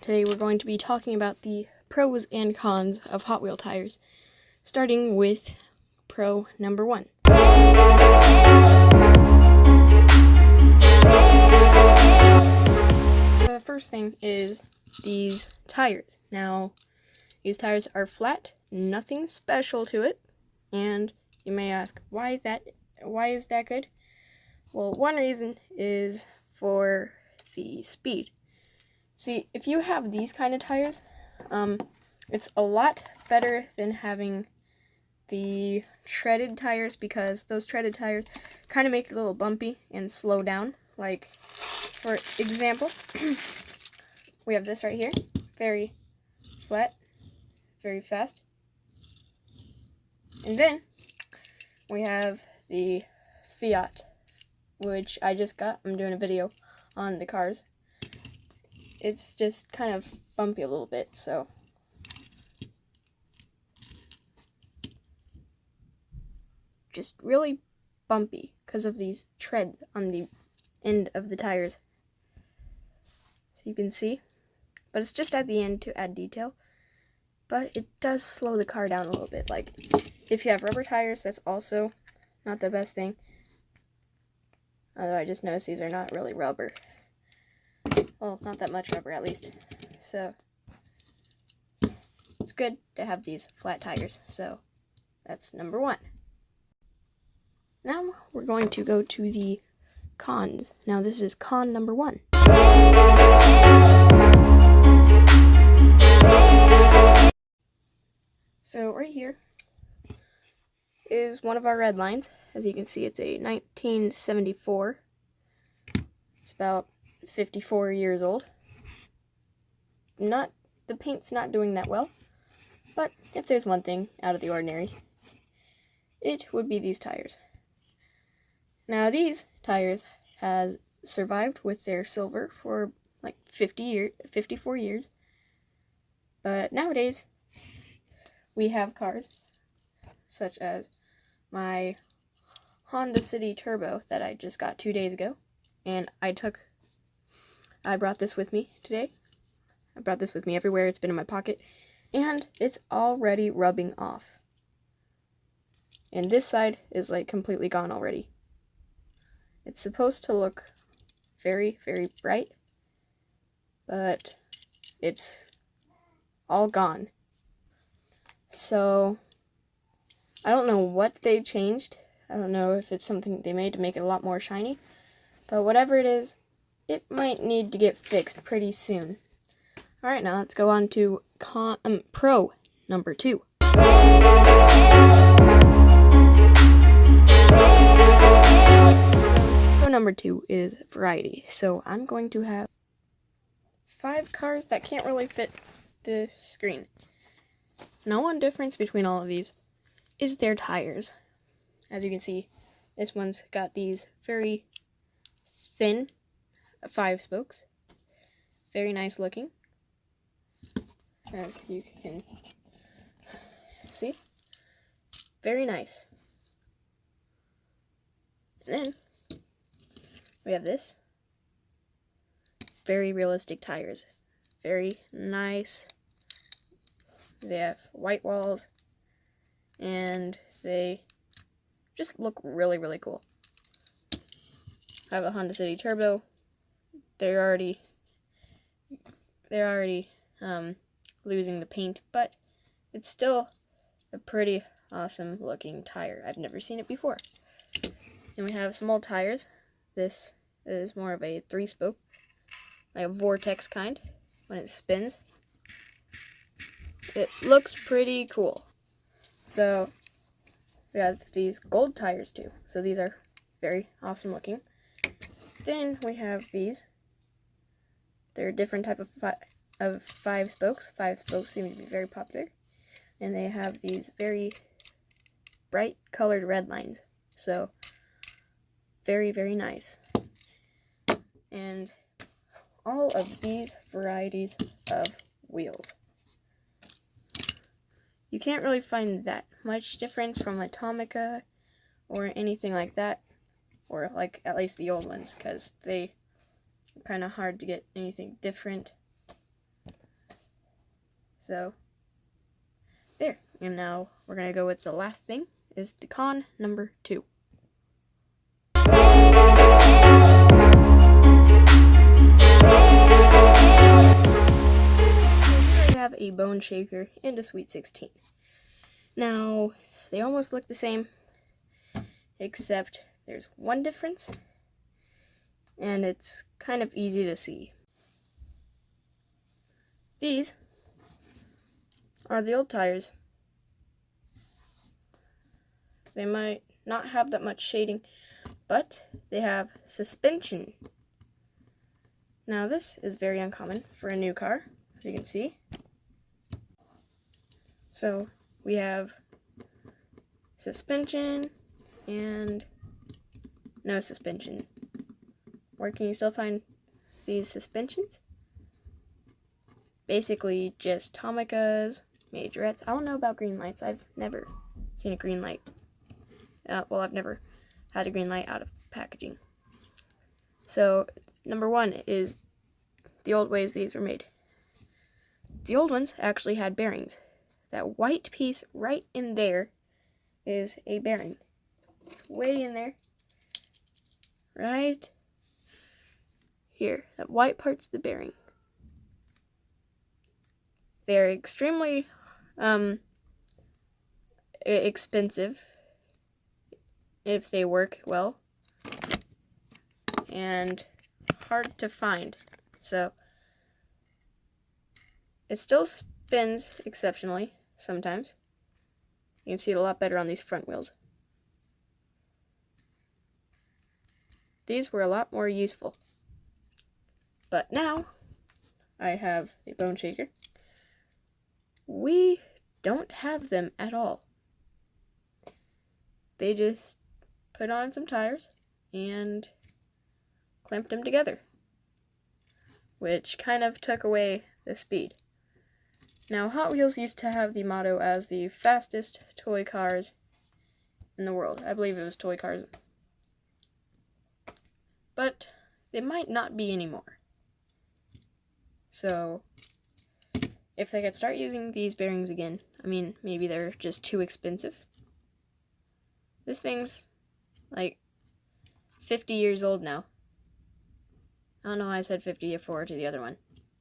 Today we're going to be talking about the pros and cons of Hot Wheel tires, starting with pro number 1. The first thing is these tires. Now, these tires are flat, nothing special to it, and you may ask, why is that good? Well, one reason is for the speed. See, if you have these kind of tires, it's a lot better than having the treaded tires, because those treaded tires kind of make it a little bumpy and slow down. Like, for example, we have this right here, very flat, very fast. And then we have the Fiat, which I just got. I'm doing a video on the cars. It's just kind of bumpy a little bit, so just really bumpy because of these treads on the end of the tires, so you can see. But it's just at the end to add detail, but it does slow the car down a little bit. Like, if you have rubber tires, that's also not the best thing. Although I just noticed these are not really rubber. Well, not that much rubber, at least. So it's good to have these flat tires. So that's number 1. Now we're going to go to the cons. Now this is con number 1. So right here is one of our red lines. As you can see, it's a 1974. It's about 54 years old. The paint's not doing that well, but if there's one thing out of the ordinary, it would be these tires. Now these tires has survived with their silver for like 54 years, but nowadays we have cars such as my Honda City Turbo that I just got 2 days ago, and I brought this with me today. I brought this with me everywhere. It's been in my pocket, and it's already rubbing off. And this side is like completely gone already. It's supposed to look very, very bright, but it's all gone. So I don't know what they changed. I don't know if it's something they made to make it a lot more shiny, but whatever it is, it might need to get fixed pretty soon. Alright, now let's go on to pro number 2. Pro number 2 is variety. So I'm going to have 5 cars that can't really fit the screen. Now, one difference between all of these is their tires. As you can see, this one's got these very thin 5 spokes. Very nice looking, as you can see. Very nice. And then we have this. Very realistic tires. Very nice. They have white walls, and they just look really, really cool. I have a Honda City Turbo. They're already losing the paint, but it's still a pretty awesome looking tire. I've never seen it before. And we have some old tires. This is more of a 3-spoke, like a vortex kind, when it spins. It looks pretty cool. So we have these gold tires too. So these are very awesome looking. Then we have these. They're a different type of 5 spokes. 5 spokes seem to be very popular. And they have these very bright colored red lines. So very, very nice. And all of these varieties of wheels, you can't really find that much difference from Atomica or anything like that, or like at least the old ones, because they are kind of hard to get anything different. So, there. And now we're going to go with the last thing, is the con number 2. We have a Bone Shaker and a Sweet 16. Now, they almost look the same, except there's one difference, and it's kind of easy to see. These are the old tires. They might not have that much shading, but they have suspension. Now this is very uncommon for a new car, as you can see. So we have suspension and no suspension. Where can you still find these suspensions? Basically just Tomicas, majorettes. I don't know about green lights. I've never seen a green light. Well, I've never had a green light out of packaging. So, number 1 is the old ways these were made. The old ones actually had bearings. That white piece right in there is a bearing. It's way in there. Right here. That white part's the bearing. They're extremely expensive if they work well, and hard to find. So it still spins exceptionally sometimes. You can see it a lot better on these front wheels. These were a lot more useful. But now I have a Bone Shaker. We don't have them at all. They just put on some tires and clamped them together, which kind of took away the speed. Now, Hot Wheels used to have the motto as the fastest toy cars in the world. I believe it was toy cars. But they might not be anymore. So, if they could start using these bearings again, I mean, maybe they're just too expensive. This thing's like 50 years old now. I don't know why I said 50 before to the other one,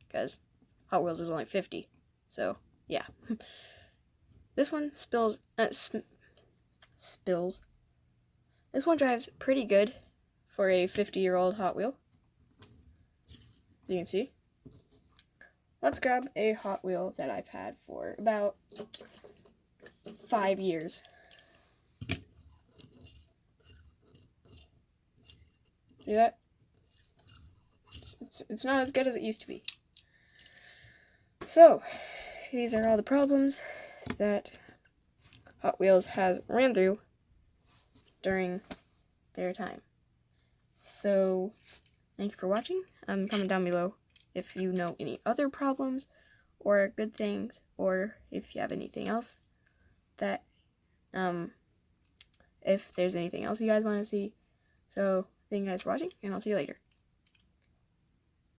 because Hot Wheels is only 50. So, yeah. This one spills. This one drives pretty good for a 50-year-old Hot Wheel. You can see. Let's grab a Hot Wheel that I've had for about 5 years. See that? It's not as good as it used to be. So, these are all the problems that Hot Wheels has ran through during their time. So, thank you for watching. Comment down below if you know any other problems or good things, or if you have anything else that, if there's anything else you guys want to see. So, thank you guys for watching, and I'll see you later.